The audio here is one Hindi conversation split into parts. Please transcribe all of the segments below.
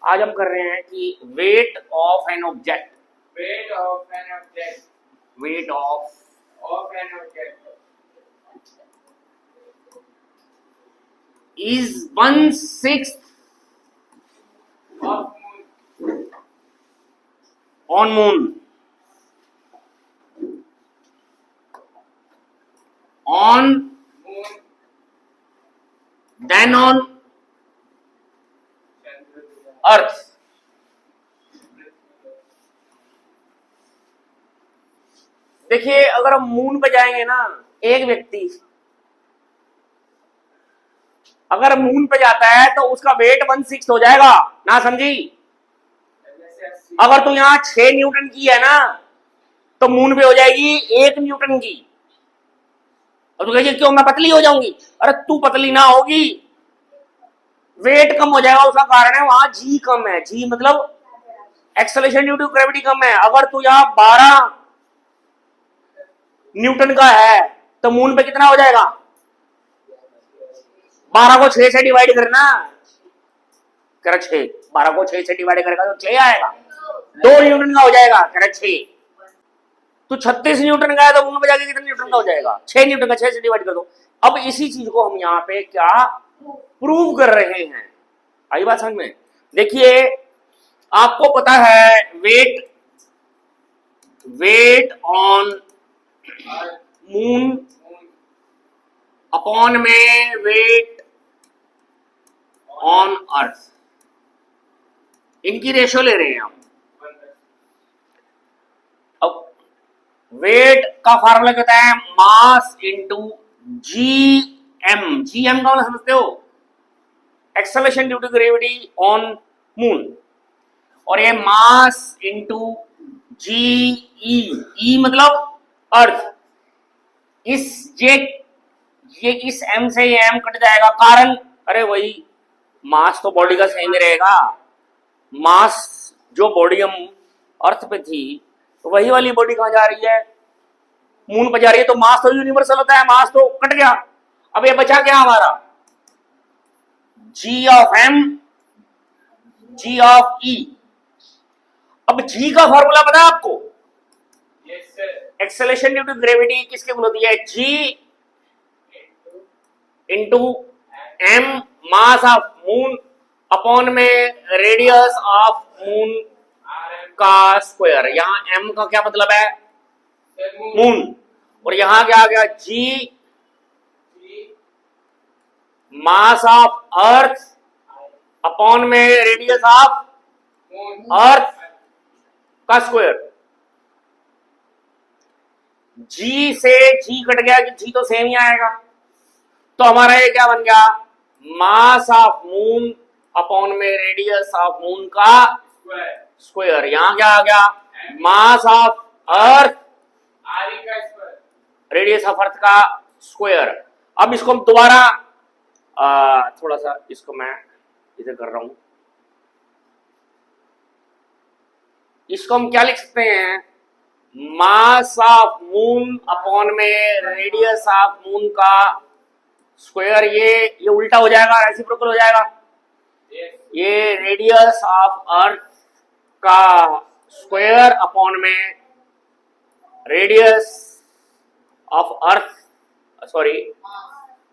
आज हम कर रहे हैं कि weight of an object, weight of an object weight of an object is 1/6 of moon on moon, on moon then on earth. देखिए अगर हम मून पे जाएंगे ना, एक व्यक्ति अगर मून पे जाता है तो उसका वेट 1/6 हो जाएगा ना, समझी। अगर तू यहाँ 6 न्यूटन की है ना तो मून पे हो जाएगी 1 न्यूटन की। और तू कहेगी क्यों, मैं पतली हो जाऊंगी। अरे तू पतली ना होगी, वेट कम हो जाएगा। उसका कारण है वहां जी कम है। जी मतलब एक्सेलरेशन ड्यू टू ग्रेविटी कम है। अगर तू यहाँ 12 न्यूटन का है तो मून पे कितना हो जाएगा। 12 को 6 से डिवाइड करना, कर 6, 12 को 6 से डिवाइड करेगा तो 6 आएगा। 2 न्यूटन का हो जाएगा, कर 6। तो 36 न्यूटन का है तो मून पे जाके कितने न्यूटन का हो जाएगा। 6 न्यूटन का 6 से डिवाइड कर दो। अब इसी चीज को हम यहाँ पे क्या प्रूव कर रहे हैं, आई बात समझ में। देखिए आपको पता है वेट ऑन मून अपॉन में वेट ऑन अर्थ, इनकी रेशो ले रहे हैं हम। अब वेट का फार्मूला क्या होता है, मास इंटू जीएम का मतलब समझते हो, acceleration due to gravity on moon. और ये मास इंटू ई मतलब अर्थ। ये इस एम से ये एम कट जाएगा, कारण अरे वही मास तो बॉडी का सेम ही रहेगा। मास जो बॉडी हम अर्थ पे थी तो वही वाली बॉडी कहां जा रही है, मून पे जा रही है। तो मास तो यूनिवर्सल होता है, मास तो कट गया। अब ये बचा क्या हमारा, जी ऑफ एम जी ऑफ ई। अब जी का फॉर्मूला पता है आपको, एक्सेलरेशन ड्यू टू ग्रेविटी किसके गुण होती है, G into M mass of moon upon में रेडियस ऑफ मून का स्क्वायर। यहां एम का क्या मतलब है, मून। और यहां क्या आ गया, जी मास ऑफ अर्थ अपॉन में रेडियस ऑफ अर्थ का स्क्वायर। जी से जी कट गया कि जी तो सेम ही आएगा। तो हमारा ये क्या बन गया, मास ऑफ मून अपॉन में रेडियस ऑफ मून का स्क्वायर। यहां क्या आ गया, mass of earth radius of earth का स्क्वायर। अब इसको हम दोबारा थोड़ा सा इसको मैं इधर कर रहा हूं। इसको हम क्या लिख सकते हैं, मास ऑफ मून अपॉन में रेडियस ऑफ मून का स्क्वायर। ये उल्टा हो जाएगा, रेसिप्रोकल हो जाएगा। ये रेडियस ऑफ अर्थ का स्क्वायर अपॉन में radius of earth, sorry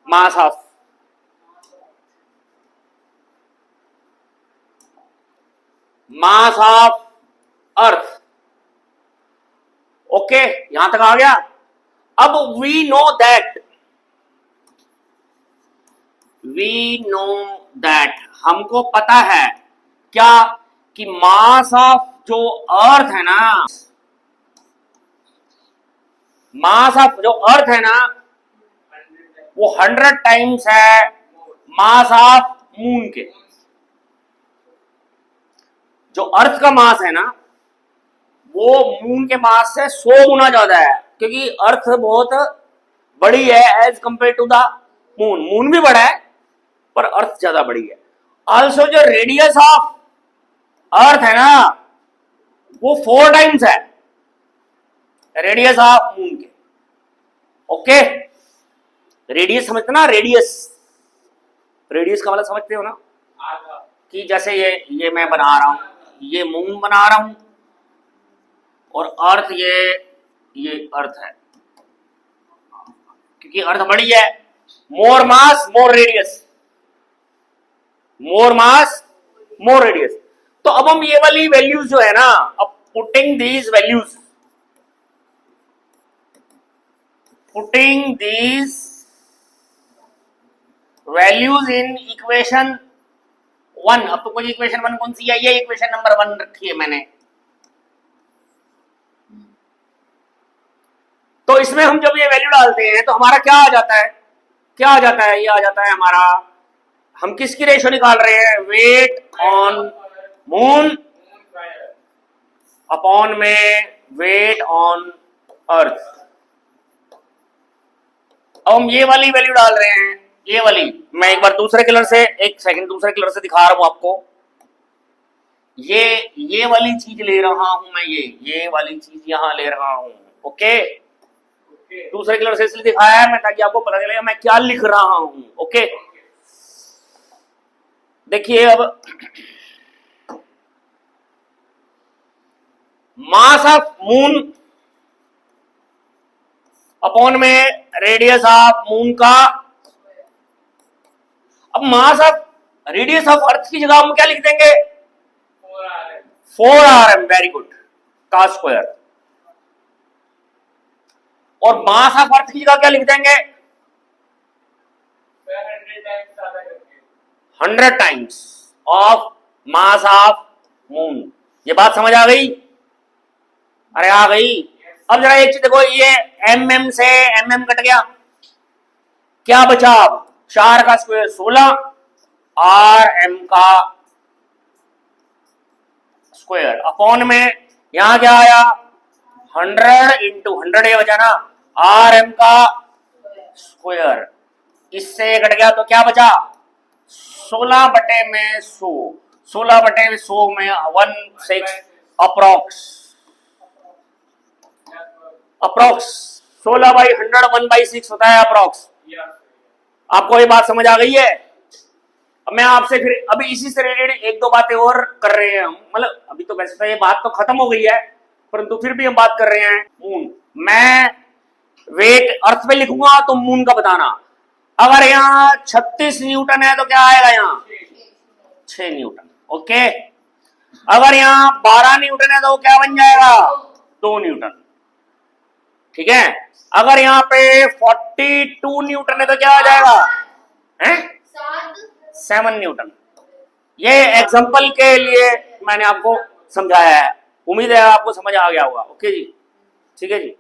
mass of earth. Okay, यहां तक आ गया। अब वी नो दैट हमको पता है क्या, कि मास ऑफ जो अर्थ है ना, मास ऑफ जो अर्थ है ना वो 100 टाइम्स है मास ऑफ मून के। जो अर्थ का मास है ना वो मून के मास से 100 गुना ज्यादा है, क्योंकि अर्थ बहुत बड़ी है as compare to the moon. Moon भी बड़ा है पर अर्थ ज्यादा बड़ी है। ऑल्सो जो रेडियस ऑफ अर्थ है ना वो 4 टाइम्स है रेडियस ऑफ मून के। ओके, रेडियस समझते ना, रेडियस का मतलब समझते हो ना, कि जैसे ये मैं बना रहा हूं, ये मून बना रहा हूं और अर्थ ये अर्थ है, क्योंकि अर्थ बड़ी है, मोर मास मोर रेडियस, मोर मास मोर रेडियस। तो अब हम ये वाली वैल्यूज जो है ना, अब putting these values in equation 1। अब तो कोई इक्वेशन 1 कौन सी है, ये इक्वेशन नंबर 1 रखी है मैंने। तो इसमें हम जब ये वैल्यू डालते हैं तो हमारा क्या आ जाता है, क्या आ जाता है, ये आ जाता है हमारा, हम किसकी रेशो निकाल रहे हैं, वेट ऑन मून अपॉन में वेट ऑन अर्थ। अब हम ये वाली वैल्यू डाल रहे हैं, ये वाली, मैं एक बार दूसरे कलर से, एक सेकंड दूसरे कलर से दिखा रहा हूं आपको। ये वाली चीज ले रहा हूं मैं, ये वाली चीज यहां ले रहा हूं। ओके, दूसरे कलर से इसलिए दिखाया है मैं, ताकि आपको पता चलेगा मैं क्या लिख रहा हूं। ओके, देखिए अब मास ऑफ मून अपॉन में रेडियस ऑफ मून का। अब mass of radius of earth की जगह हम क्या लिख देंगे, 4rm, वेरी गुड, का स्क्वायर। और मास ऑफ अर्थ की जगह क्या लिख देंगे, 100 times of mass of moon. ये बात समझ आ गई, अरे आ गई। अब जरा एक चीज देखो, ये mm से mm कट गया, क्या बचा, अब 4 का स्क्वायर 16, rm का स्क्वायर अपॉन में यहां क्या आया, 100 इंटू 100 ये बचा ना, rm का स्क्वायर, इससे कट गया तो क्या बचा, 16 बटे में 100, 16 बटे में 100 में 16 अप्रोक्स 16 बाई 100 1/6 होता है अप्रोक्स। आपको ये बात समझ आ गई है। अब मैं आपसे फिर अभी इसी से रिलेटेड एक दो बातें और कर रहे हैं हम, मतलब अभी तो वैसे तो ये बात तो खत्म हो गई है, परंतु फिर भी हम बात कर रहे हैं मून। मैं वेट अर्थ पे लिखूंगा तो मून का बताना। अगर यहाँ 36 न्यूटन है तो क्या आएगा, यहाँ 6 न्यूटन। ओके, अगर यहाँ 12 न्यूटन है तो क्या बन जाएगा, 2 न्यूटन। ठीक है, अगर यहाँ पे 42 न्यूटन है तो क्या आ जाएगा, हैं 7 न्यूटन। ये एग्जांपल के लिए मैंने आपको समझाया है, उम्मीद है आपको समझ आ गया होगा। ओके जी, ठीक है जी।